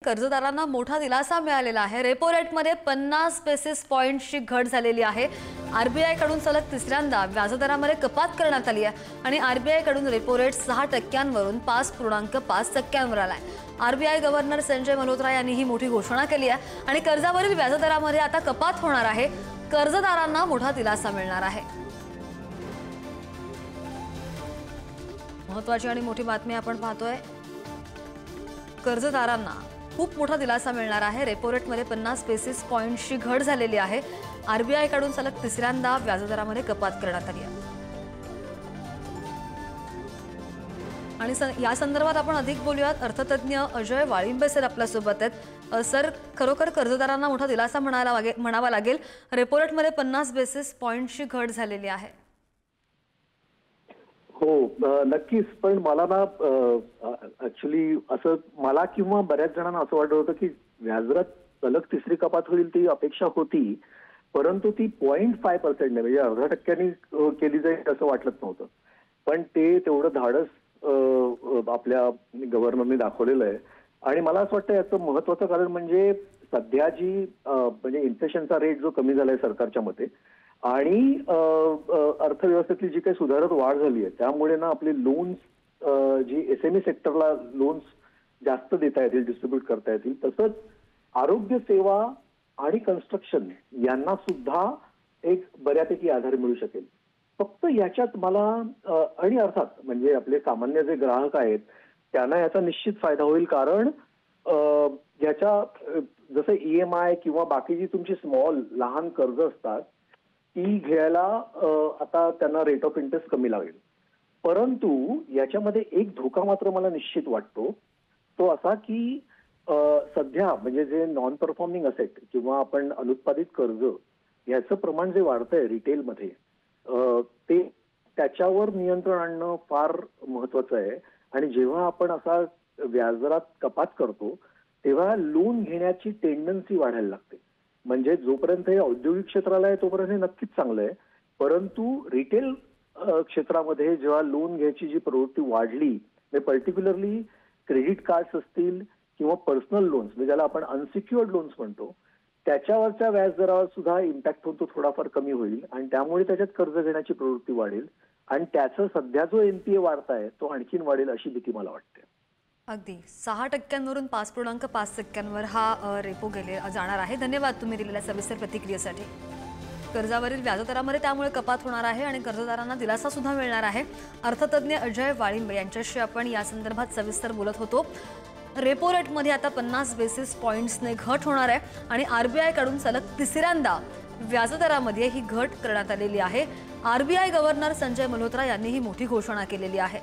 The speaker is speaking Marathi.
कर्जदारांना मोठा दिलासा मिळालेला आहे। रेपो रेटमध्ये 50 बेसिस पॉइंट्सची घट झालेली आहे। आरबीआय कडून सलग तिसऱ्यांदा व्याजदरामध्ये कपात करण्यात आली आहे आणि आरबीआय कडून रेपो रेट 6%वरून 5.5% आलाय। आरबीआय गव्हर्नर संजय मल्होत्रा यांनी ही मोठी घोषणा केली आहे आणि कर्जावरील व्याजदरामध्ये आता कपात होणार आहे। कर्जदारांना मोठा दिलासा मिळणार आहे। महत्त्वाची आणि मोठी बातमी आपण पाहतोय। कर्जदारांना खूप मोठा दिलासा मिळणार आहे। रेपो रेटमध्ये 50 बेसिस पॉइंट्सची घट झालेली आहे। आरबीआय कडून सलग तिसऱ्यांदा व्याजदरामध्ये कपात करण्यात आली आहे आणि या संदर्भात आपण अधिक बोलूयात। अर्थतज्ञ अजय वाळिंबे सर आपल्या सोबत आहेत। सर, खरोखर कर्जदारांना मोठा दिलासा म्हणावा लागेल। रेपो रेटमध्ये 50 बेसिस पॉइंट्सची घट झालेली आहे। हो, नक्कीच। पण मला ना ऍक्च्युली असं मला किंवा बऱ्याच जणांना असं वाटत होतं की व्याजदरात सलग तिसरी कपात होईल ती अपेक्षा होती, परंतु ती 0.5% म्हणजे 0.5% केली जाईल असं वाटलं नव्हतं। पण ते तेवढं धाडस आपल्या गव्हर्नरने दाखवलेलं आहे आणि मला असं वाटतं याचं महत्त्वाचं कारण म्हणजे सध्या जी म्हणजे इन्फ्लेशनचा रेट जो कमी झालाय सरकारच्या मते आणि अर्थव्यवस्थेतली जी काही सुधारत वाढ झाली आहे त्यामुळे ना आपले लोन्स जी एसएमई सेक्टरला लोन्स जास्त देता येतील, डिस्ट्रीब्यूट करता येतील, तसंच आरोग्य सेवा आणि कन्स्ट्रक्शन यांना सुद्धा एक बऱ्यापैकी आधार मिळू शकेल। फक्त याच्यात मला आणि अर्थात म्हणजे आपले सामान्य जे ग्राहक आहेत त्यांना याचा निश्चित फायदा होईल, कारण याच्या जसं ईएमआय किंवा बाकी जी तुमची लहान कर्ज असतात ती घ्यायला आता त्यांना रेट ऑफ इंटरेस्ट कमी लागेल। परंतु याच्यामध्ये एक धोका मात्र मला निश्चित वाटतो, तो असा की सध्या म्हणजे जे नॉन परफॉर्मिंग असेट किंवा आपण अनुत्पादित कर्ज याचं प्रमाण जे वाढतंय रिटेलमध्ये ते त्याच्यावर नियंत्रण आणणं फार महत्वाचं आहे। आणि जेव्हा आपण असा व्याजदरात कपात करतो तेव्हा लोन घेण्याची टेंडन्सी वाढायला लागते। म्हणजे जोपर्यंत हे औद्योगिक क्षेत्राला आहे तोपर्यंत हे नक्कीच चांगलं आहे, परंतु रिटेल क्षेत्रामध्ये जेव्हा लोन घ्यायची जी प्रवृत्ती वाढली, म्हणजे पर्टिक्युलरली क्रेडिट कार्ड्स असतील किंवा पर्सनल लोन्स म्हणजे ज्याला आपण अनसिक्युअर्ड लोन्स म्हणतो, त्याच्यावरच्या व्याजदरावर सुद्धा इम्पॅक्ट होतो, थोडाफार कमी होईल आणि त्यामुळे त्याच्यात कर्ज घेण्याची प्रवृत्ती वाढेल आणि त्याचं सध्या जो एनपीए वाढताय तो आणखीन वाढेल अशी भीती मला वाटते। अगदी 6%वरून 5.5%वर हा रेपो जाणार आहे। धन्यवाद तुम्ही दिलेल्या सविस्तर प्रतिक्रियेसाठी। कर्जावरील व्याजदरामध्ये त्यामुळे कपात होणार आहे आणि कर्जदारांना दिलासा सुद्धा मिळणार आहे। अर्थतज्ञ अजय वाळिंबे यांच्याशी आपण या संदर्भात सविस्तर बोलत होतो। रेपो रेटमध्ये आता 50 बेसिस पॉइंट्सने घट होणार आहे आणि आरबीआय कडून सलग तिसऱ्यांदा व्याजदरामध्ये ही घट करण्यात आलेली आहे। आरबीआय गव्हर्नर संजय मल्होत्रा यांनी ही मोठी घोषणा केलेली आहे।